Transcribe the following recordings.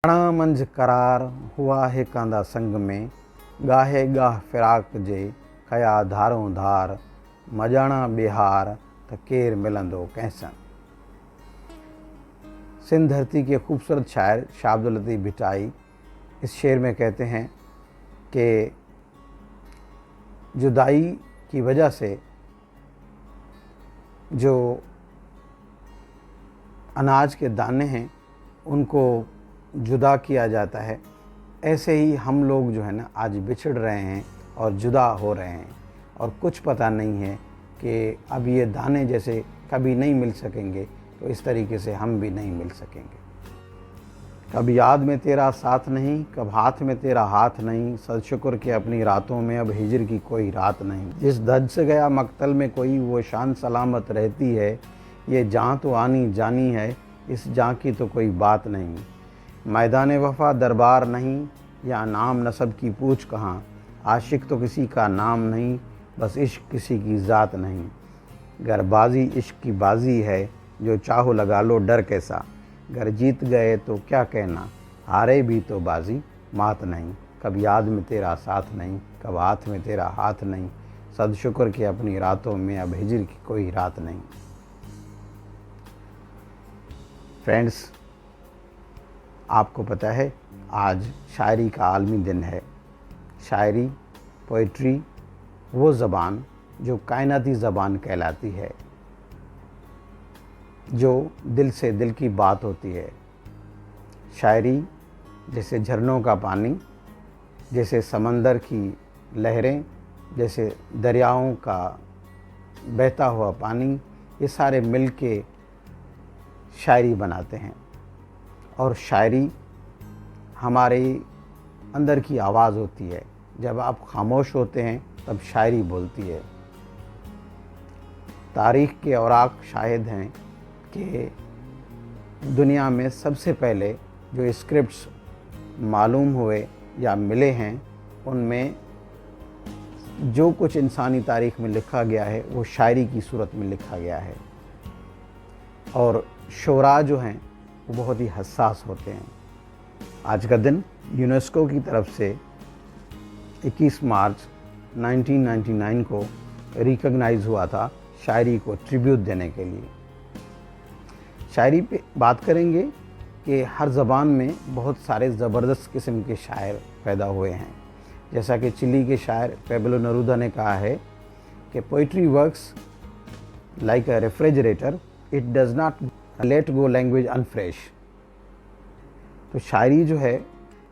प्राणा मंझ करार हुआ है कांदा संग में, गाहे गाह फिराक जे कया धारों धार, मजाणा बिहार त केर मिलंदो कैसन। सिंध धरती के खूबसूरत शायर शाह अब्दुल लतीफ़ भिटाई इस शेर में कहते हैं कि जुदाई की वजह से जो अनाज के दाने हैं उनको जुदा किया जाता है, ऐसे ही हम लोग जो है ना आज बिछड़ रहे हैं और जुदा हो रहे हैं और कुछ पता नहीं है कि अब ये दाने जैसे कभी नहीं मिल सकेंगे तो इस तरीके से हम भी नहीं मिल सकेंगे। कब याद में तेरा साथ नहीं, कब हाथ में तेरा हाथ नहीं, सद शुक्र के अपनी रातों में अब हिजर की कोई रात नहीं। जिस दर्द से गया मक्तल में कोई वो शान सलामत रहती है, ये जान तो आनी जानी है, इस जान की तो कोई बात नहीं। मैदान वफ़ा दरबार नहीं, या नाम नसब की पूछ कहाँ, आशिक तो किसी का नाम नहीं, बस इश्क किसी की ज़ात नहीं। गर बाजी इश्क की बाजी है, जो चाहो लगा लो डर कैसा, गर जीत गए तो क्या कहना, हारे भी तो बाजी मात नहीं। कब याद में तेरा साथ नहीं, कब हाथ में तेरा हाथ नहीं, सद शुक्र के अपनी रातों में अब हिजर की कोई रात नहीं। फ्रेंड्स, आपको पता है आज शायरी का आलमी दिन है। शायरी, पोइट्री वो ज़बान जो कायनाती ज़बान कहलाती है, जो दिल से दिल की बात होती है। शायरी जैसे झरनों का पानी, जैसे समंदर की लहरें, जैसे दरियाओं का बहता हुआ पानी, ये सारे मिल के शायरी बनाते हैं। और शायरी हमारे अंदर की आवाज़ होती है। जब आप खामोश होते हैं तब शायरी बोलती है। तारीख़ के औराक शाहिद हैं कि दुनिया में सबसे पहले जो स्क्रिप्ट्स मालूम हुए या मिले हैं, उनमें जो कुछ इंसानी तारीख़ में लिखा गया है वो शायरी की सूरत में लिखा गया है। और शोरा जो हैं वो बहुत ही हसास होते हैं। आज का दिन यूनेस्को की तरफ से 21 मार्च 1999 को रिकॉग्नाइज़ हुआ था शायरी को ट्रिब्यूट देने के लिए। शायरी पे बात करेंगे कि हर ज़बान में बहुत सारे ज़बरदस्त किस्म के शायर पैदा हुए हैं। जैसा कि चिली के शायर पेब्लो नेरूदा ने कहा है कि poetry works like a refrigerator, it does not let go language unfresh. तो शायरी जो है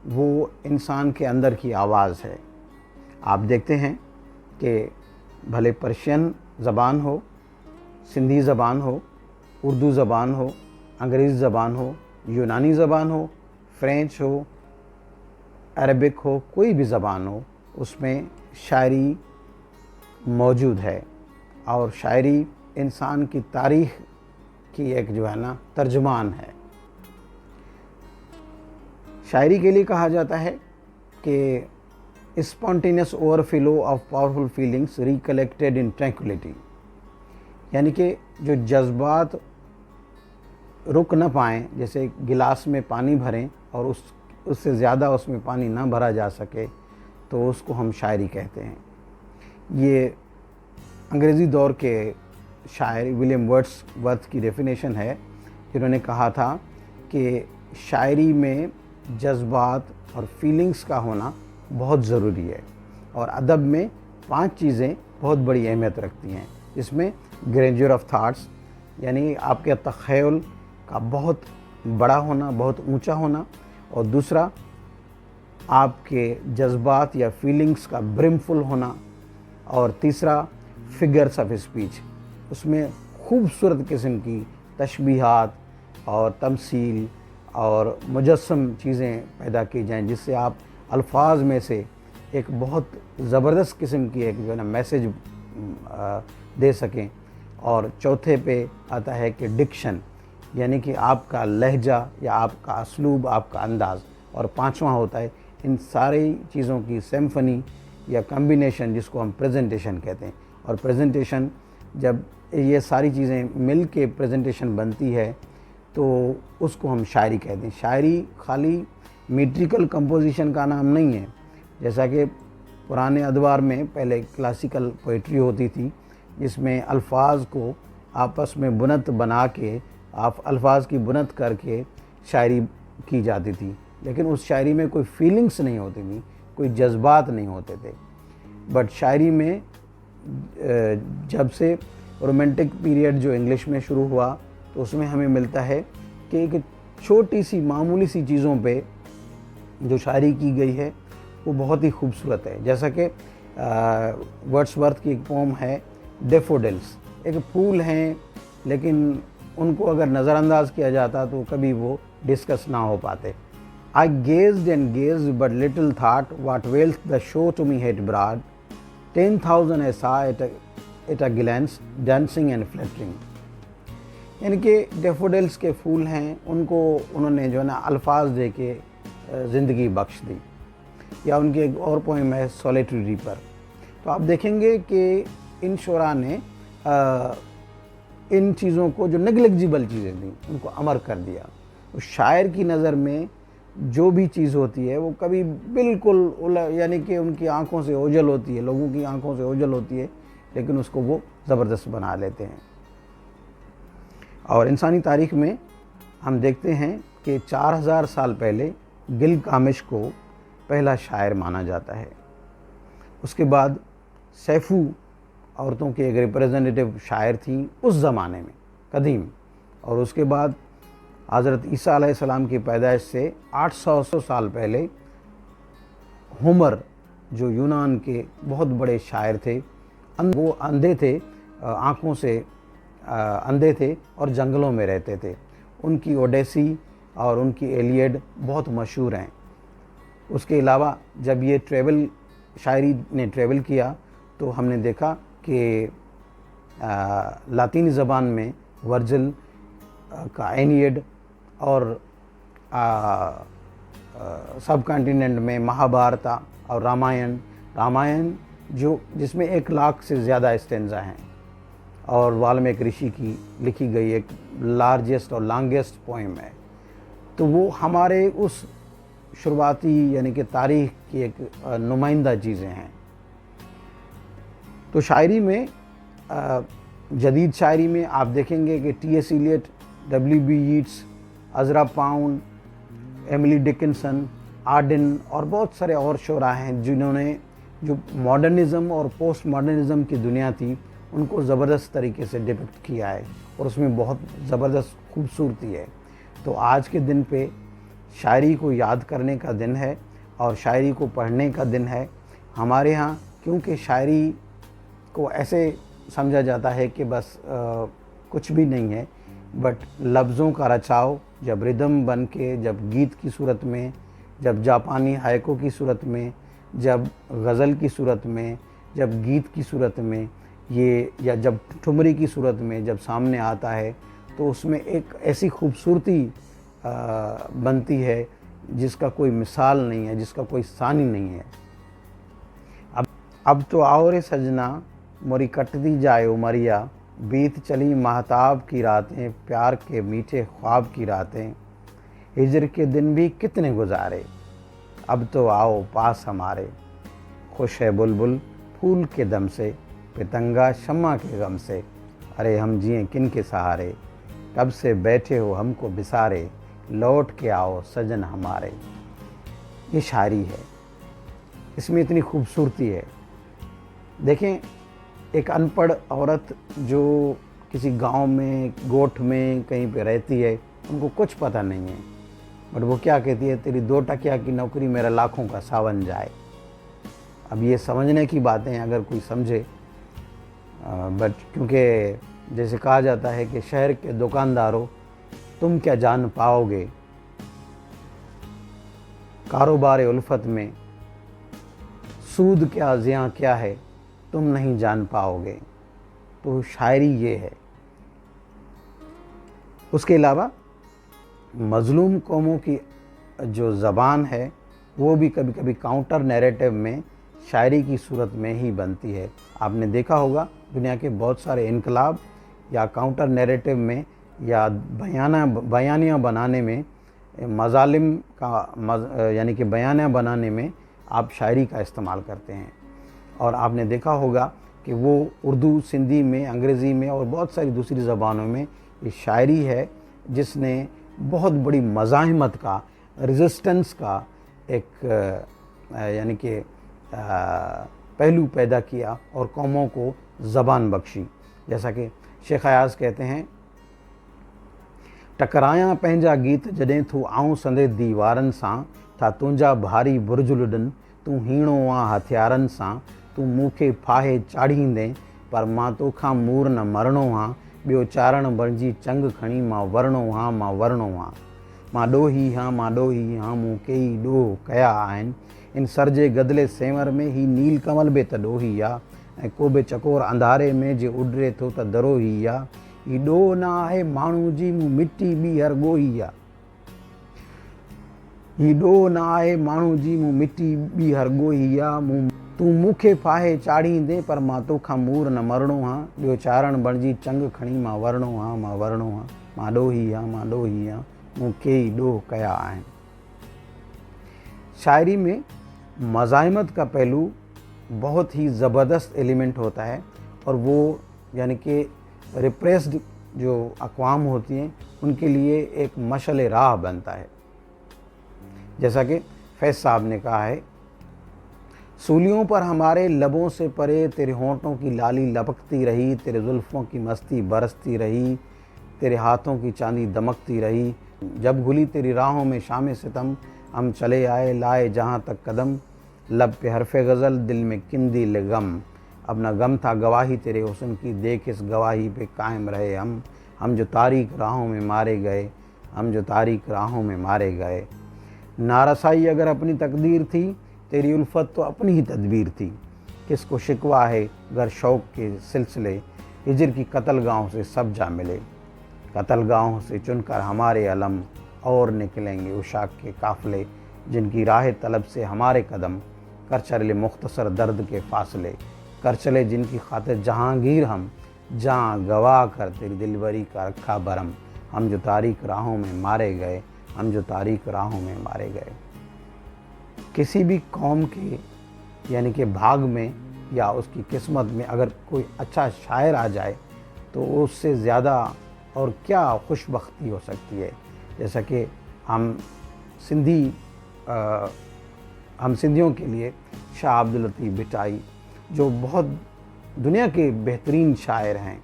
वो इंसान के अंदर की आवाज़ है। आप देखते हैं कि भले पर्शियन ज़बान हो, सिंधी ज़बान हो, उर्दू ज़बान हो, अंग्रेज़ी ज़बान हो, यूनानी ज़बान हो, फ्रेंच हो, अरबिक हो, कोई भी ज़बान हो, उसमें शायरी मौजूद है। और शायरी इंसान की तारीख़ की एक जो है ना तर्जुमान है। शायरी के लिए कहा जाता है कि spontaneous overflow of powerful feelings recollected in tranquillity, यानी कि जो जज्बात रुक न पाएँ, जैसे गिलास में पानी भरें और उससे ज़्यादा उसमें पानी ना भरा जा सके, तो उसको हम शायरी कहते हैं। ये अंग्रेज़ी दौर के शायर विलियम वर्ड्सवर्थ की डेफिनेशन है, जिन्होंने कहा था कि शायरी में जज्बात और फीलिंग्स का होना बहुत ज़रूरी है। और अदब में 5 चीज़ें बहुत बड़ी अहमियत रखती हैं। इसमें ग्रेंड्योर ऑफ थाट्स, यानी आपके तख़य्युल का बहुत बड़ा होना, बहुत ऊंचा होना। और दूसरा, आपके जज्बात या फीलिंग्स का ब्रिमफुल होना। और तीसरा, फिगर्स ऑफ स्पीच, उसमें खूबसूरत किस्म की तशबीहात और तमसील और मुजस्सम चीज़ें पैदा की जाएं, जिससे आप अल्फाज में से एक बहुत ज़बरदस्त किस्म की एक जो है ना मैसेज दे सकें। और चौथे पे आता है कि डिक्शन, यानी कि आपका लहजा या आपका असलूब, आपका अंदाज़। और 5वां होता है इन सारी चीज़ों की सिम्फनी या कम्बिनेशन, जिसको हम प्रेजेंटेशन कहते हैं। और प्रेजेंटेशन, जब ये सारी चीज़ें मिल के प्रेजेंटेशन बनती है तो उसको हम शायरी कहते हैं। शायरी खाली मीट्रिकल कंपोजिशन का नाम नहीं है। जैसा कि पुराने अदवार में पहले क्लासिकल पोइट्री होती थी, जिसमें अल्फाज को आपस में बुनत बना के, आप अल्फाज की बुनत करके शायरी की जाती थी, लेकिन उस शायरी में कोई फीलिंग्स नहीं होती थी, कोई जज्बात नहीं होते थे। बट शायरी में जब से रोमांटिक पीरियड जो इंग्लिश में शुरू हुआ, तो उसमें हमें मिलता है कि एक छोटी सी मामूली सी चीज़ों पे जो शायरी की गई है वो बहुत ही खूबसूरत है। जैसा कि वर्ड्सवर्थ की एक पोम है डेफोडिल्स। एक फूल हैं, लेकिन उनको अगर नज़रअंदाज किया जाता तो कभी वो डिस्कस ना हो पाते। I gazed and gazed but little thought what wealth the show to me had brought 10,000 I saw at a glance dancing and fluttering। यानी कि डेफोडिल्स के फूल हैं, उनको उन्होंने जो है ना अल्फाज दे के ज़िंदगी बख्श दी। या उनकी एक और पोइम है सॉलिटरी रीपर। तो आप देखेंगे कि इन शोरा ने इन चीज़ों को, जो नेग्लिजिबल चीज़ें थी, उनको अमर कर दिया। तो शायर की नज़र में जो भी चीज़ होती है वो कभी बिल्कुल यानी कि उनकी आंखों से ओझल होती है, लोगों की आंखों से ओझल होती है, लेकिन उसको वो ज़बरदस्त बना लेते हैं। और इंसानी तारीख़ में हम देखते हैं कि 4000 साल पहले गिलगामेश को पहला शायर माना जाता है। उसके बाद सैफू औरतों की एक रिप्रेजेंटेटिव शायर थी उस ज़माने में, कदीम। और उसके बाद हज़रत ईसा अलैहिस्सलाम की पैदाइश से 800 साल पहले होमर, जो यूनान के बहुत बड़े शायर थे, वो अंधे थे, आँखों से अंधे थे और जंगलों में रहते थे। उनकी ओडेसी और उनकी एलियड बहुत मशहूर हैं। उसके अलावा जब ये शायरी ने ट्रेवल किया तो हमने देखा कि लातीनी ज़बान में वर्जिल का एनियड और सब कॉन्टिनेंट में महाभारत और रामायण जो जिसमें 1 लाख से ज़्यादा स्टेंजा हैं, और वाल्मीकि ऋषि की लिखी गई एक लार्जेस्ट और लॉन्गेस्ट पोइम है। तो वो हमारे उस शुरुआती यानी कि तारीख़ की एक नुमाइंदा चीज़ें हैं। तो शायरी में जदीद शायरी में आप देखेंगे कि T.S. Eliot, W.B. Yeats, Ezra Pound, Emily Dickinson, Arden और बहुत सारे और शोरा हैं जिन्होंने जो मॉडर्निज़म और पोस्ट मॉडर्निज़म की दुनिया थी उनको ज़बरदस्त तरीके से डिपिक्ट किया है, और उसमें बहुत ज़बरदस्त खूबसूरती है। तो आज के दिन पे शायरी को याद करने का दिन है और शायरी को पढ़ने का दिन है हमारे यहाँ, क्योंकि शायरी को ऐसे समझा जाता है कि बस कुछ भी नहीं है, बट लफ्ज़ों का रचाव जब रिदम बन के, जब गीत की सूरत में, जब जापानी हायको की सूरत में, जब गज़ल की सूरत में, जब गीत की सूरत में ये, या जब ठुमरी की सूरत में जब सामने आता है, तो उसमें एक ऐसी खूबसूरती बनती है जिसका कोई मिसाल नहीं है, जिसका कोई सानी नहीं है। अब तो आओ रे सजना मोरी कटती जाए उमरिया, बीत चली महताब की रातें, प्यार के मीठे ख्वाब की रातें, हिजर के दिन भी कितने गुजारे, अब तो आओ पास हमारे, खुश है बुलबुल फूल के दम से, पितंगा शम्मा के गम से, अरे हम जिए किन के सहारे, कब से बैठे हो हमको बिसारे, लौट के आओ सजन हमारे। ये शायरी है, इसमें इतनी खूबसूरती है। देखें, एक अनपढ़ औरत जो किसी गांव में, गोठ में कहीं पे रहती है, उनको कुछ पता नहीं है, बट वो क्या कहती है, तेरी 2 टकिया की नौकरी मेरा लाखों का सावन जाए। अब ये समझने की बातें अगर कोई समझे, बट क्योंकि जैसे कहा जाता है कि शहर के दुकानदारों तुम क्या जान पाओगे, कारोबार उल्फत में सूद क्या ज़ियाँ क्या है तुम नहीं जान पाओगे। तो शायरी ये है। उसके अलावा मज़लूम कौमों की जो ज़बान है वो भी कभी कभी काउंटर नैरेटिव में शायरी की सूरत में ही बनती है। आपने देखा होगा दुनिया के बहुत सारे इनकलाब या काउंटर नैरेटिव में या बयानियाँ बनाने में मज़ालिम का यानी कि बयाना बनाने में आप शायरी का इस्तेमाल करते हैं। और आपने देखा होगा कि वो उर्दू, सिंधी में, अंग्रेज़ी में और बहुत सारी दूसरी ज़बानों में ये शायरी है जिसने बहुत बड़ी मज़ाहिमत का, रेजिस्टेंस का एक यानी कि पहलू पैदा किया और कौमों को ज़बान बख्शी। जैसा कि शेख अयाज़ कहते हैं, टकराया पंहिंजा गीत जॾहिं तूं आऊं संदे दीवारनि सां, था तुंहिंजा भारी बुर्ज लुॾनि, तूं हीणो आ हथियारनि सां, तूं मूंखे फाहे चाढ़ींदे पर मां तोखां मूर न मरणो हा, ॿियो चारण बणिजी चंग खणी मां वरणो हा, मां वरणो हा, मां ॾोही हा, मां ॾोही हा, मूं कई ॾोह कया आहिनि, इन सर जे गदिले सेंवर में ही नील कमल बि त ॾोही आहे, ऐं को बि चकोर अंधारे में जे उॾरे थो त दरोही आहे, ही ॾोह न आहे माण्हू जी, मूं मिटी ॿी हर ॻोही आहे, ही ॾोह न आहे माण्हू जी, मूं मिटी ॿी हर ॻोही आहे, मूं तूं मूंखे फाहे चाढ़ींदे पर मां तोखां मूर न मरणो हा, ॿियो चारण बणिजी चंग खणी मां वरणो हा, मां वरणो हा, मां ॾोही हा, मां ॾोही हा, मूं कई ॾोह कया आहिनि। शायरी में मज़ाहिमत का पहलू बहुत ही ज़बरदस्त एलिमेंट होता है और वो यानी कि रिप्रेस्ड जो अक़वाम होती हैं उनके लिए एक मशअल राह बनता है। जैसा कि फैज़ साहब ने कहा है, सूलियों पर हमारे लबों से परे तेरे होंठों की लाली लपकती रही, तेरे जुल्फ़ों की मस्ती बरसती रही, तेरे हाथों की चांदी दमकती रही, जब घुली तेरी राहों में शाम सितम, हम चले आए लाए जहाँ तक कदम, लब पे हरफ़े गज़ल दिल में किंदिल गम, अब न गम था गवाही तेरे हुस्न की, देख इस गवाही पे कायम रहे हम जो तारीक राहों में मारे गए, हम जो तारीक राहों में मारे गए। नारसाई अगर अपनी तकदीर थी, तेरी उल्फत तो अपनी ही तदबीर थी, किसको शिकवा है गर शौक़ के सिलसिले, हिजर की कत्लगाहों से सब जा मिले, कत्लगाहों से चुनकर हमारे अलम, और निकलेंगे उशाक के काफ़िले, जिनकी राह तलब से हमारे कदम, कर चले मुख्तसर दर्द के फासले, कर चले जिनकी खातिर जहांगीर हम, जहाँ गवाह कर तेरी दिलबरी का रखा बरम, हम जो तारीक राहों में मारे गए, हम जो तारीक राहों में मारे गए। किसी भी कौम के यानी कि भाग में या उसकी किस्मत में अगर कोई अच्छा शायर आ जाए तो उससे ज़्यादा और क्या खुशबख्ती हो सकती है। जैसा कि हम सिंधियों के लिए शाह अब्दुल लतीफ़ भिटाई जो बहुत दुनिया के बेहतरीन शायर हैं,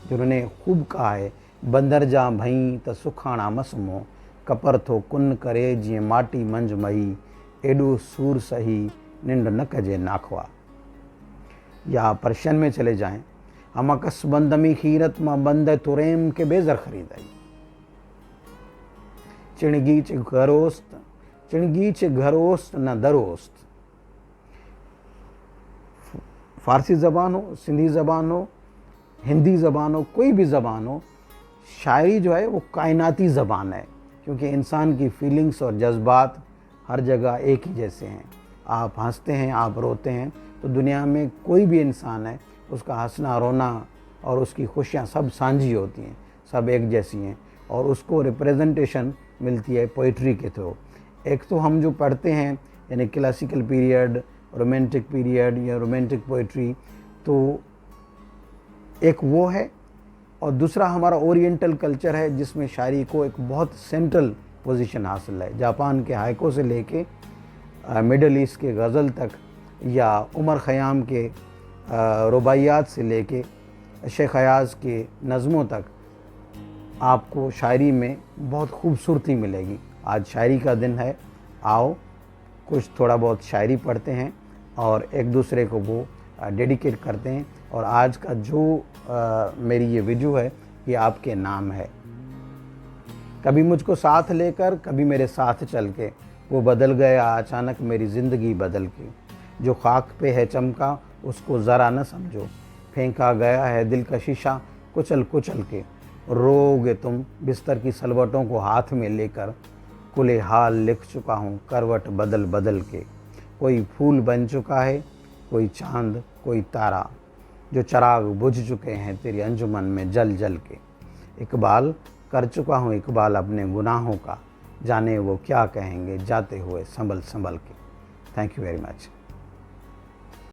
जिन्होंने खूब कहा है, बंदर जा भई त सुखाणा मसमो, कपर थो कुन करे जीअं माटी मंझ मही, एॾो सूर सही निंड न कजे नाखवा। या पर्शियन में चले जाएं, हम अकस बंदमी खीरत मां बंद तुरेम के बेज़र खरीदाई, चिणगीच घरोस्त न दरोस्त। फ़ारसी ज़बान हो, सिंधी ज़बान हो, हिंदी ज़बान हो, कोई भी ज़बान हो, शायरी जो है वो कायनाती ज़बान है, क्योंकि इंसान की फीलिंग्स और जज्बात हर जगह एक ही जैसे हैं। आप हंसते हैं, आप रोते हैं, तो दुनिया में कोई भी इंसान है, उसका हंसना रोना और उसकी खुशियाँ सब साझी होती हैं, सब एक जैसी हैं, और उसको रिप्रेजेंटेशन मिलती है पोइट्री के थ्रू। एक तो हम जो पढ़ते हैं यानी क्लासिकल पीरियड, रोमांटिक पीरियड या रोमांटिक पोइट्री, तो एक वो है, और दूसरा हमारा ओरिएंटल कल्चर है जिसमें शायरी को एक बहुत सेंट्रल पोजीशन हासिल है। जापान के हाइको से लेके मिडल ईस्ट के गज़ल तक, या उमर ख़याम के रुबाइयात से लेके शेख अयाज़ के नज़मों तक आपको शायरी में बहुत खूबसूरती मिलेगी। आज शायरी का दिन है, आओ कुछ थोड़ा बहुत शायरी पढ़ते हैं और एक दूसरे को वो डेडिकेट करते हैं। और आज का जो मेरी ये वीडियो है ये आपके नाम है। कभी मुझको साथ लेकर, कभी मेरे साथ चल के, वो बदल गया अचानक मेरी ज़िंदगी बदल के, जो खाक पे है चमका उसको ज़रा न समझो, फेंका गया है दिल का शीशा कुचल कुचल के, रोगे तुम बिस्तर की सलवटों को हाथ में लेकर, कुले हाल लिख चुका हूँ करवट बदल बदल के, कोई फूल बन चुका है, कोई चांद, कोई तारा, जो चराग बुझ चुके हैं तेरी अंजुमन में जल जल के, इकबाल कर चुका हूँ इकबाल अपने गुनाहों का, जाने वो क्या कहेंगे जाते हुए संभल संभल के। Thank you very much.